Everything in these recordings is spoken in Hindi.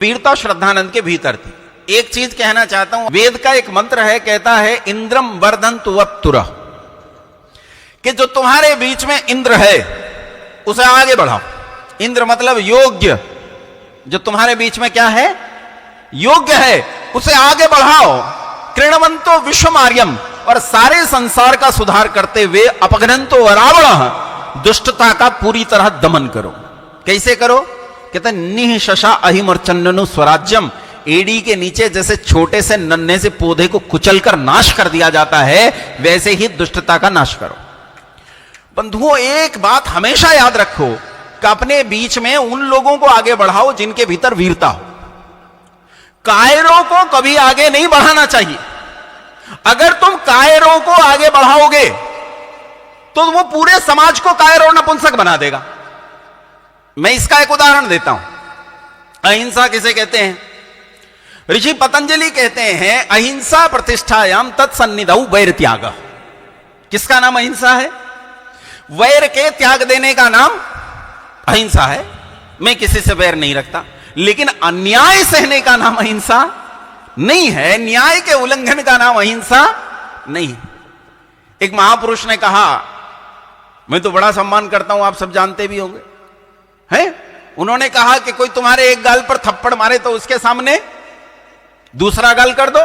वीरता श्रद्धानंद के भीतर थी। एक चीज कहना चाहता हूं, वेद का एक मंत्र है, कहता है इंद्रम वर्धन्तु वत्तुरः, कि जो तुम्हारे बीच में इंद्र है उसे आगे बढ़ाओ। इंद्र मतलब योग्य, जो तुम्हारे बीच में क्या है, योग्य है, उसे आगे बढ़ाओ। कृणवंतो विश्वमार्यम, और सारे संसार का सुधार करते हुए अपघ्नन्तो रावणः, दुष्टता का पूरी तरह दमन करो। कैसे करो? कहते निःशशा अहिमर्चन्नु स्वराज्यम, एड़ी के नीचे जैसे छोटे से नन्हे से पौधे को कुचलकर नाश कर दिया जाता है, वैसे ही दुष्टता का नाश करो। बंधुओं, एक बात हमेशा याद रखो कि अपने बीच में उन लोगों को आगे बढ़ाओ जिनके भीतर वीरता हो। कायरों को कभी आगे नहीं बढ़ाना चाहिए। अगर तुम कायरों को आगे बढ़ाओगे तो वो पूरे समाज को कायर और नपुंसक बना देगा। मैं इसका एक उदाहरण देता हूं। अहिंसा किसे कहते हैं? ऋषि पतंजलि कहते हैं अहिंसा प्रतिष्ठायाम तत्सन्निधौ वैर त्याग। किसका नाम अहिंसा है? वैर के त्याग देने का नाम अहिंसा है। मैं किसी से वैर नहीं रखता, लेकिन अन्याय सहने का नाम अहिंसा नहीं है। न्याय के उल्लंघन का नाम अहिंसा नहीं है। एक महापुरुष ने कहा, मैं तो बड़ा सम्मान करता हूं, आप सब जानते भी होंगे, हैं? उन्होंने कहा कि कोई तुम्हारे एक गाल पर थप्पड़ मारे तो उसके सामने दूसरा गाल कर दो।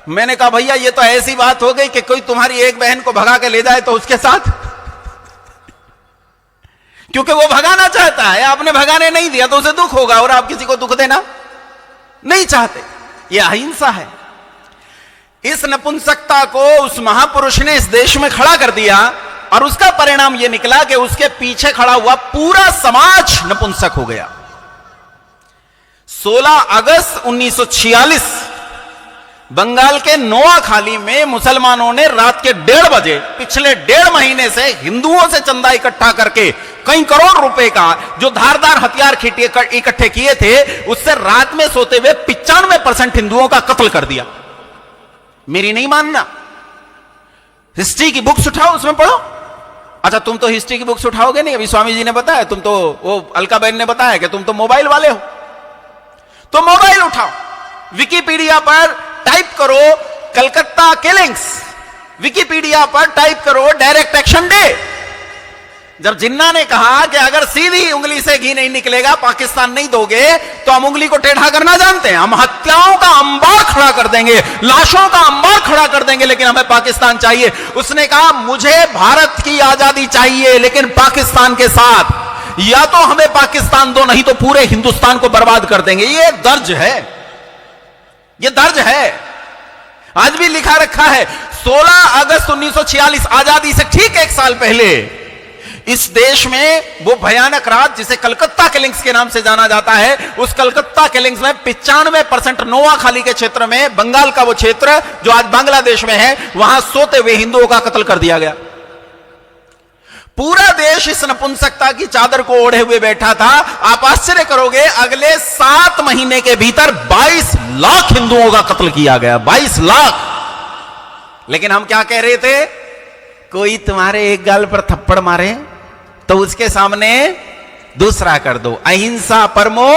मैंने कहा भैया ये तो ऐसी बात हो गई कि कोई तुम्हारी एक बहन को भगा के ले जाए तो उसके साथ, क्योंकि वो भगाना चाहता है, आपने भगाने नहीं दिया तो उसे दुख होगा, और आप किसी को दुख देना नहीं चाहते। यह अहिंसा है। इस नपुंसकता को उस महापुरुष ने इस देश में खड़ा कर दिया, और उसका परिणाम यह निकला कि उसके पीछे खड़ा हुआ पूरा समाज नपुंसक हो गया। 16 अगस्त 1946 बंगाल के नोआखाली में मुसलमानों ने रात के 1:30 बजे पिछले 1.5 महीने से हिंदुओं से चंदा इकट्ठा करके कई करोड़ रुपए का जो धारदार हथियार इकट्ठे किए थे, उससे रात में सोते हुए 95% हिंदुओं का कत्ल कर दिया। मेरी नहीं मानना, हिस्ट्री की बुक्स उठाओ, उसमें पढ़ो। अच्छा, तुम तो हिस्ट्री की बुक्स उठाओगे नहीं, अभी स्वामी जी ने बताया, तुम तो, वो अलका बहन ने बताया कि तुम तो मोबाइल वाले हो, तो मोबाइल उठाओ, विकिपीडिया पर टाइप करो कलकत्ता किलिंग्स, विकिपीडिया पर टाइप करो डायरेक्ट एक्शन डे। जब जिन्ना ने कहा कि अगर सीधी उंगली से घी नहीं निकलेगा, पाकिस्तान नहीं दोगे, तो हम उंगली को टेढ़ा करना जानते हैं, हम हत्याओं का अंबार खड़ा कर देंगे, लाशों का अंबार खड़ा कर देंगे, लेकिन हमें पाकिस्तान चाहिए। उसने कहा मुझे भारत की आजादी चाहिए, लेकिन पाकिस्तान के साथ, या तो हमें पाकिस्तान दो, नहीं तो पूरे हिंदुस्तान को बर्बाद कर देंगे। ये दर्ज है, ये दर्ज है, आज भी लिखा रखा है। 16 अगस्त 1946 आजादी से ठीक 1 साल पहले इस देश में वो भयानक रात जिसे कलकत्ता किलिंग्स के नाम से जाना जाता है, उस कलकत्ता किलिंग्स में 95% नोआखाली के क्षेत्र में, बंगाल का वो क्षेत्र जो आज बांग्लादेश में है, वहां सोते हुए हिंदुओं का कत्ल कर दिया गया। पूरा देश इस नपुंसकता की चादर को ओढ़े हुए बैठा था। आप आश्चर्य करोगे, अगले 7 महीने के भीतर 22 लाख हिंदुओं का कत्ल किया गया, 22 लाख। लेकिन हम क्या कह रहे थे? कोई तुम्हारे एक गाल पर थप्पड़ मारे तो उसके सामने दूसरा कर दो। अहिंसा परमो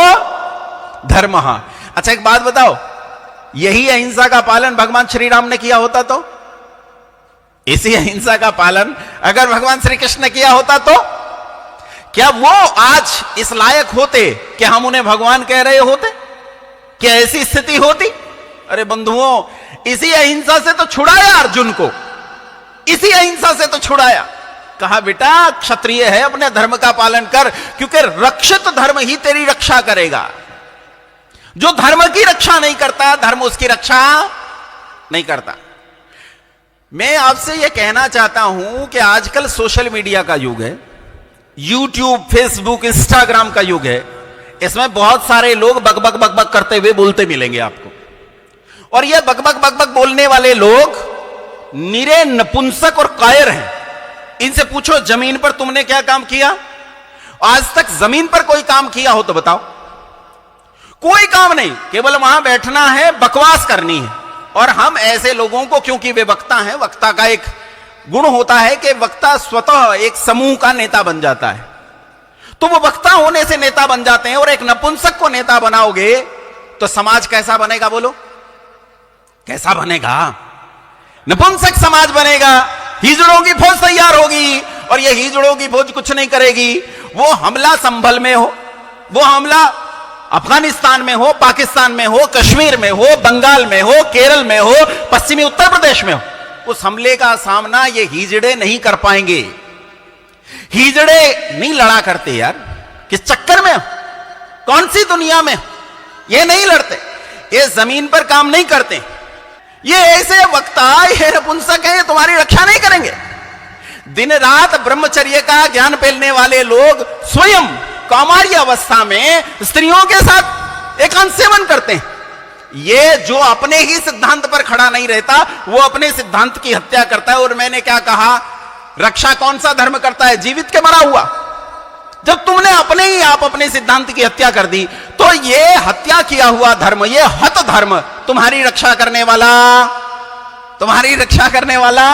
धर्मः। अच्छा, एक बात बताओ, यही अहिंसा का पालन भगवान श्री राम ने किया होता तो? इसी अहिंसा का पालन अगर भगवान श्री कृष्ण ने किया होता तो क्या वो आज इस लायक होते कि हम उन्हें भगवान कह रहे होते? क्या ऐसी स्थिति होती? अरे बंधुओं, इसी अहिंसा से तो छुड़ाया अर्जुन को, इसी अहिंसा से तो छुड़ाया। कहा बेटा क्षत्रिय है, अपने धर्म का पालन कर, क्योंकि रक्षित धर्म ही तेरी रक्षा करेगा। जो धर्म की रक्षा नहीं करता, धर्म उसकी रक्षा नहीं करता। मैं आपसे यह कहना चाहता हूं कि आजकल सोशल मीडिया का युग है, यूट्यूब, फेसबुक, इंस्टाग्राम का युग है। इसमें बहुत सारे लोग बकबक बकबक करते हुए बोलते मिलेंगे आपको, और यह बकबक बकबक बोलने वाले लोग निरे नपुंसक और कायर हैं। इनसे पूछो जमीन पर तुमने क्या काम किया? आज तक जमीन पर कोई काम किया हो तो बताओ? कोई काम नहीं, केवल वहां बैठना है, बकवास करनी है। और हम ऐसे लोगों को, क्योंकि वे वक्ता हैं, वक्ता का एक गुण होता है कि वक्ता स्वतः एक समूह का नेता बन जाता है, तो वो वक्ता होने से नेता बन जाते हैं, और एक नपुंसक को नेता बनाओगे तो समाज कैसा बनेगा? बोलो कैसा बनेगा? नपुंसक समाज बनेगा। हिजड़ों की फौज तैयार होगी, और ये हिजड़ों की फौज कुछ नहीं करेगी। वो हमला संभल में हो, वो हमला अफगानिस्तान में हो, पाकिस्तान में हो, कश्मीर में हो, बंगाल में हो, केरल में हो, पश्चिमी उत्तर प्रदेश में हो, उस हमले का सामना ये हिजड़े नहीं कर पाएंगे। हिजड़े नहीं लड़ा करते यार, किस चक्कर में हो? कौन सी दुनिया में? ये नहीं लड़ते, ये जमीन पर काम नहीं करते। ये ऐसे वक्ता, ये नपुंसक हैं, तुम्हारी रक्षा नहीं करेंगे। दिन रात ब्रह्मचर्य का ज्ञान फैलने वाले लोग स्वयं कौमार्य अवस्था में स्त्रियों के साथ एकांत सेवन करते हैं। ये जो अपने ही सिद्धांत पर खड़ा नहीं रहता, वो अपने सिद्धांत की हत्या करता है। और मैंने क्या कहा, रक्षा कौन सा धर्म करता है? जीवित के मरा हुआ। जब तुमने अपने ही आप अपने सिद्धांत की हत्या कर दी, तो ये हत्या किया हुआ धर्म, ये हत धर्म तुम्हारी रक्षा करने वाला, तुम्हारी रक्षा करने वाला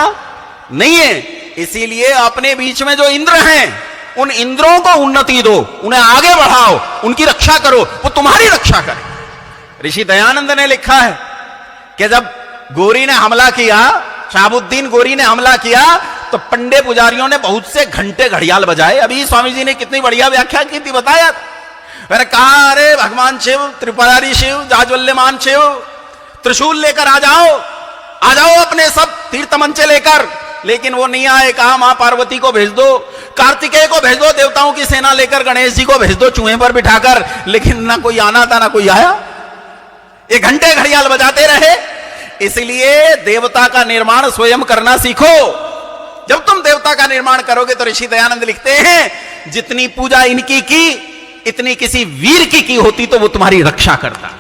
नहीं है। इसीलिए अपने बीच में जो इंद्र हैं, उन इंद्रों को उन्नति दो, उन्हें आगे बढ़ाओ, उनकी रक्षा करो, वो तुम्हारी रक्षा करे। ऋषि दयानंद ने लिखा है कि जब गोरी ने हमला किया, शहाबुद्दीन गोरी ने हमला किया, तो पंडे पुजारियों ने बहुत से घंटे घड़ियाल बजाए। अभी स्वामी जी ने कितनी बढ़िया व्याख्या की थी, बताया। मैंने कहा, अरे भगवान शिव, त्रिपुरारी शिव, जाज्वल्यमान शिव, त्रिशूल लेकर आ जाओ अपने सब तीर तमंचे लेकर। लेकिन वो नहीं आए। कहा, मां पार्वती को भेज दो, कार्तिकेय को भेज दो, देवताओं की सेना लेकर गणेश जी को भेज दो चूहे पर बिठाकर। लेकिन ना कोई आना था, ना कोई आया। ये घंटे घड़ियाल बजाते रहे। इसलिए देवता का निर्माण स्वयं करना सीखो। जब तुम देवता का निर्माण करोगे तो ऋषि दयानंद लिखते हैं, जितनी पूजा इनकी की, इतनी किसी वीर की होती तो वो तुम्हारी रक्षा करता।